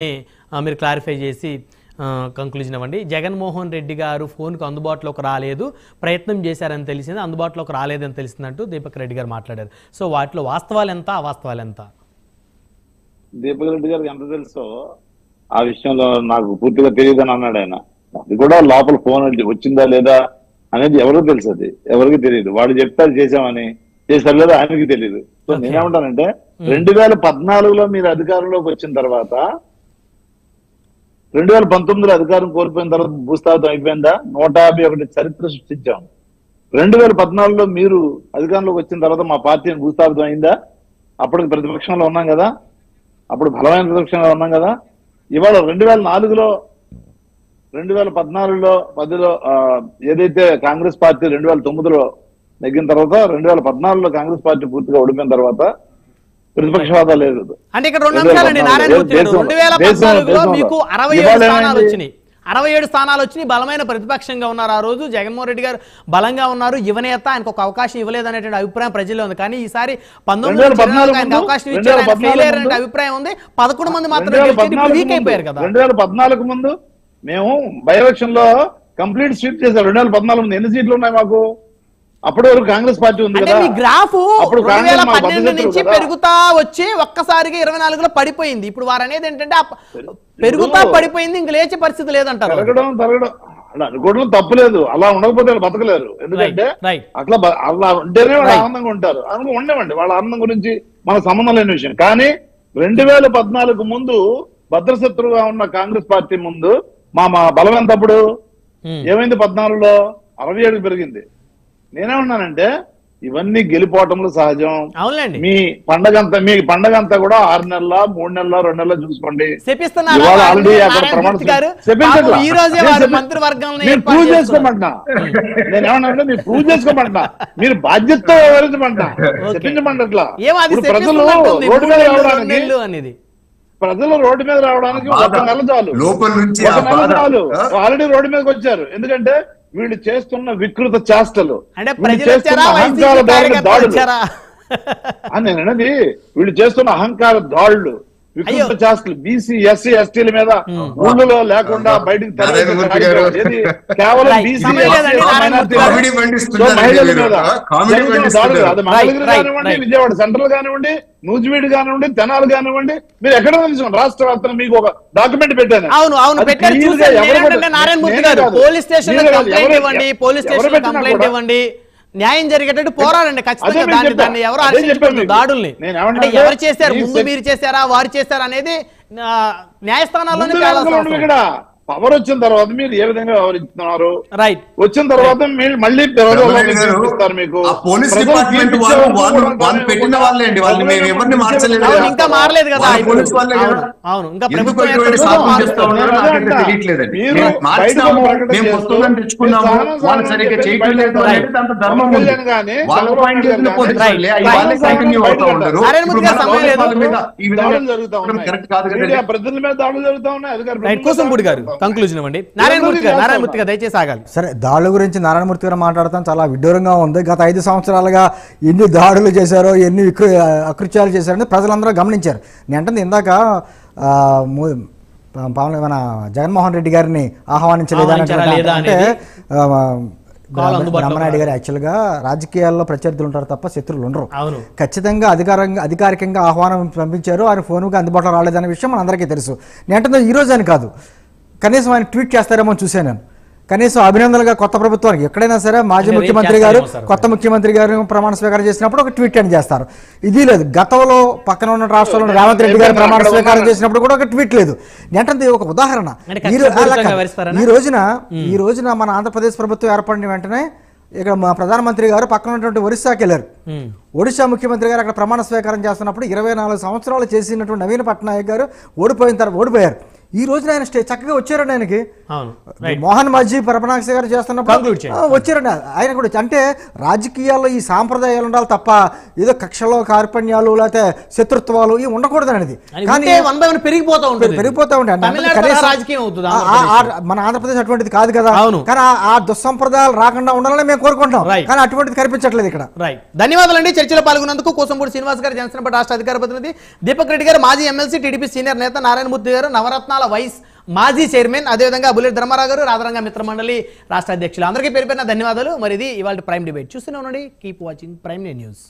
మీరు క్లారిఫై చేసి కంక్లూజన్ అవ్వండి. జగన్మోహన్ రెడ్డి గారు ఫోన్కు అందుబాటులోకి రాలేదు, ప్రయత్నం చేశారని తెలిసింది, అందుబాటులోకి రాలేదని తెలిసిందంటూ దీపక్ రెడ్డి గారు మాట్లాడారు. సో వాటిలో వాస్తవాలు ఎంత, అవాస్తవాలు ఎంత? దీపక్ రెడ్డి గారికి ఎంత తెలుసో ఆ విషయంలో నాకు పూర్తిగా తెలియదని అన్నాడు ఆయన. అది కూడా లోపల ఫోన్ వచ్చిందా లేదా అనేది ఎవరికి తెలుసు, అది ఎవరికి తెలియదు. వాడు చెప్తారు చేశామని, చేశారు లేదా ఆయనకి తెలియదు. సో నేనేమంటానంటే 2014లో మీరు అధికారంలోకి వచ్చిన తర్వాత 2019లో అధికారం కోల్పోయిన తర్వాత భూస్థాపితం అయిపోయిందా? 151 చరిత్ర సృష్టించాం. 2014లో మీరు అధికారంలోకి వచ్చిన తర్వాత మా పార్టీని భూస్థాపితం అయిందా? అప్పటికి ప్రతిపక్షంలో ఉన్నాం కదా, అప్పుడు బలమైన ప్రతిపక్షంలో ఉన్నాం కదా. ఇవాళ 2014లో 2014లో 10లో ఏదైతే కాంగ్రెస్ పార్టీ 2009లో నెగ్గిన తర్వాత 2014లో కాంగ్రెస్ పార్టీ పూర్తిగా ఓడిపోయిన తర్వాత ప్రతిపక్ష హోదా లేదు. అంటే ఇక్కడ రెండు అంశాలండి నారాయణమూర్తి గారు. 2014లో మీకు 67 స్థానాలు వచ్చినాయి, 67 స్థానాలు వచ్చినాయి, బలమైన ప్రతిపక్షంగా ఉన్నారు. ఆ రోజు జగన్మోహన్ రెడ్డి గారు బలంగా ఉన్నారు, యువనేత, ఆయనకు ఒక అవకాశం ఇవ్వలేదు అనేటువంటి అభిప్రాయం ప్రజల్లో ఉంది. కానీ ఈసారి 19 ఆయనకు అవకాశం ఇచ్చారు, ఆయన ఫెయిల్ అయ్యారనే అభిప్రాయం ఉంది. 11 మంది మాత్రమే వీక్ అయిపోయారు కదా. 2014 ముందు మేము బై ఎలక్షన్ లో కంప్లీట్ స్వీప్ చేశారు. 2014 ముందు ఎన్ని సీట్లు ఉన్నాయి మాకు? అప్పటి వరకు కాంగ్రెస్ పార్టీ ఉంది కదా. గ్రాఫ్ 2012 నుంచి పెరుగుతా వచ్చి ఒక్కసారిగా 24లో పడిపోయింది. ఇప్పుడు వారు అనేది ఏంటంటే పెరుగుతా పడిపోయింది, ఇంక లేచే పరిస్థితి లేదంటారు. తరగడం అలా అనుకోవడం తప్పులేదు, అలా ఉండకపోతే వాళ్ళు బతకలేరు. ఎందుకంటే అలా ఉంటేనే వాళ్ళు ఆనందంగా ఉంటారు. అందుకు ఉండేవండి, వాళ్ళ ఆనందం గురించి మనకు సంబంధం లేని విషయం. కానీ 2014 ముందు భద్రశత్రువుగా ఉన్న కాంగ్రెస్ పార్టీ ముందు మా బలం ఎంత? అప్పుడు ఏమైంది? 14లో 67 పెరిగింది. నేనేమన్నానంటే ఇవన్నీ గెలిపోవటంలో సహజం. అవునండి, మీ పండగ అంతా కూడా 6 నెలల 3 నెలల 2 నెలల చూసుకోండి. ఆల్రెడీ అక్కడ ప్రూవ్ చేసుకోమంటున్నా. నేనేమన్నా మీరు ప్రూవ్ చేసుకోమంటున్నా, మీరు బాధ్యతతో వివరించమంటున్నా, చెప్పించమంట. అట్లా ప్రజలు రోడ్డు మీద రావడానికి ఒక నెల చాలు, ఆల్రెడీ రోడ్డు మీదకి వచ్చారు. ఎందుకంటే వీళ్ళు చేస్తున్న వికృత చేష్టలు, నేనది వీళ్ళు చేస్తున్న అహంకార దాడులు, వికృత చేష్టలు, బీసీ ఎస్సీ ఎస్టీల మీద ఊళ్ళలో లేకుండా బయటకు కేవలం బీసీ మహిళల మీద అది మంగళగిరి కానివ్వండి, విజయవాడ సెంట్రల్ కానివ్వండి, నూజివీడు కానివ్వండి, తెనాలి కానివ్వండి, మీరు ఎక్కడ తీసుకోండి రాష్ట్ర వ్యాప్తంగా మీకు ఒక డాక్యుమెంట్ పెట్టాను. న్యాయం జరిగేటట్టు పోరాడండి ఖచ్చితంగా. దాన్ని ఎవరు ఆశించకూడదు, దాడుల్ని ఎవరు చేశారు, ముందు మీరు చేశారా వారు చేశారా అనేది న్యాయస్థానాల్లోనే. పవర్ వచ్చిన తర్వాత మీరు ఏ విధంగా వ్యవహరిస్తున్నారు? రైట్, వచ్చిన తర్వాత మళ్ళీ మీకు పోలీస్ డిపార్ట్మెంట్ వాళ్ళు పెట్టిన వాళ్ళే అండి, వాళ్ళు మేము ఎవరిని మార్చలేదు, ఇంకా మారలేదు కదా. పోలీస్ వాళ్ళే కదా. అవును, ఇంకా ఎందుకు ఇటువంటి సాధన చేస్తా ఉన్నారో నాకైతే తెలియట్లేదండి. మార్చినాము, మేము పుస్తకం తెచ్చుకున్నాము, వాళ్ళు సరిగ్గా చేయట్లేదు అనేది దాంట్లో ధర్మం ఉంది. వాళ్ళ పాయింట్ వాళ్ళే కంటిన్యూ అవుతా ఉంటారు. ఈ విధంగా కరెక్ట్ కాదు కదా. ప్రజల మీద దాడులు జరుగుతా ఉన్నాయి. అధికారులు కోసంపూడి గారు కంక్లూజన్ ఇవ్వండి. నారాయణమూర్తి గారు దయచేసి ఆగాలి. సరే, దాడుల గురించి నారాయణమూర్తి గారు మాట్లాడతాం చాలా విడ్డూరంగా ఉంది. గత 5 సంవత్సరాలుగా ఎన్ని దాడులు చేశారో, ఎన్ని అకృత్యాలు చేశారని ప్రజలందరూ గమనించారు. నేను అంటే ఇందాక మన జగన్మోహన్ రెడ్డి గారిని ఆహ్వానించలేదంటే రామనాయుడు గారు యాక్చువల్గా రాజకీయాల్లో ప్రత్యర్థులు ఉంటారు తప్ప శత్రువులు ఉండరు. ఖచ్చితంగా అధికారికంగా ఆహ్వానం పంపించారు, ఆయన ఫోన్గా అందుబాటులో రాలేదనే విషయం మనందరికీ తెలుసు. నేను ఈ రోజు అని కాదు, కనీసం ఆయన ట్వీట్ చేస్తారేమో చూశాను నేను. కనీసం అభినందనలుగా కొత్త ప్రభుత్వానికి ఎక్కడైనా సరే మాజీ ముఖ్యమంత్రి గారు కొత్త ముఖ్యమంత్రి గారు ప్రమాణ స్వీకారం చేసినప్పుడు ఒక ట్వీట్ అని చేస్తారు. ఇది లేదు. గతంలో పక్కన ఉన్న రాష్ట్రాల్లో రేవంత్ రెడ్డి గారు ప్రమాణ స్వీకారం చేసినప్పుడు కూడా ఒక ట్వీట్ లేదు. అంటే ఒక ఉదాహరణ. ఈ రోజున మన ఆంధ్రప్రదేశ్ ప్రభుత్వం ఏర్పడిన వెంటనే ఇక్కడ మా ప్రధానమంత్రి గారు పక్కన ఉన్నటువంటి ఒరిస్సాకి వెళ్ళారు. ఒడిశా ముఖ్యమంత్రి గారు అక్కడ ప్రమాణ స్వీకారం చేస్తున్నప్పుడు 24 సంవత్సరాలు చేసినటువంటి నవీన్ పట్నాయక్ గారు ఓడిపోయారు. ఈ రోజున ఆయన చక్కగా వచ్చారండి ఆయనకి. అవును, మోహన్ మాజీ పరపనాక్షి గారు చేస్తున్నప్పుడు వచ్చారండి ఆయన కూడా. అంటే రాజకీయాల్లో ఈ సాంప్రదాయాలు ఉండాలి తప్ప ఏదో కక్షలో కార్పణ్యాలు లేకపోతే శత్రుత్వాలు ఇవి ఉండకూడదు అనేది. కానీ పెరిగిపోతా ఉంటాయి. మన ఆంధ్రప్రదేశ్ అటువంటిది కాదు కదా. కానీ ఆ దుస్సంప్రదాయాలు రాకుండా ఉండాలని మేము కోరుకుంటాం. కానీ అటువంటిది కనిపించట్లేదు ఇక్కడ. ధన్యవాదాలండి చర్చలో పాల్గొన్నందుకు. కోసంపూడి శ్రీనివాస్ గారు, జనసేన పార్టీ రాష్ట్ర అధికార ప్రతినిధి, దీపక్ రెడ్డి గారు మాజీ ఎమ్మెల్సీ, టీడీపీ సీనియర్ నేత, నారాయణమూర్తి గారు నవరత్నాల వైస్ మాజీ చైర్మన్, అదేవిధంగా బుల్లెట్ ధర్మారావు గారు రాధారంగ మిత్రమండలి రాష్ట్ర అధ్యక్షులు. అందరికీ పేరు పేరున ధన్యవాదాలు. మరి ఇది ఇవాళ ప్రైమ్ డిబేట్. చూస్తూనే ఉండండి. Keep watching prime news.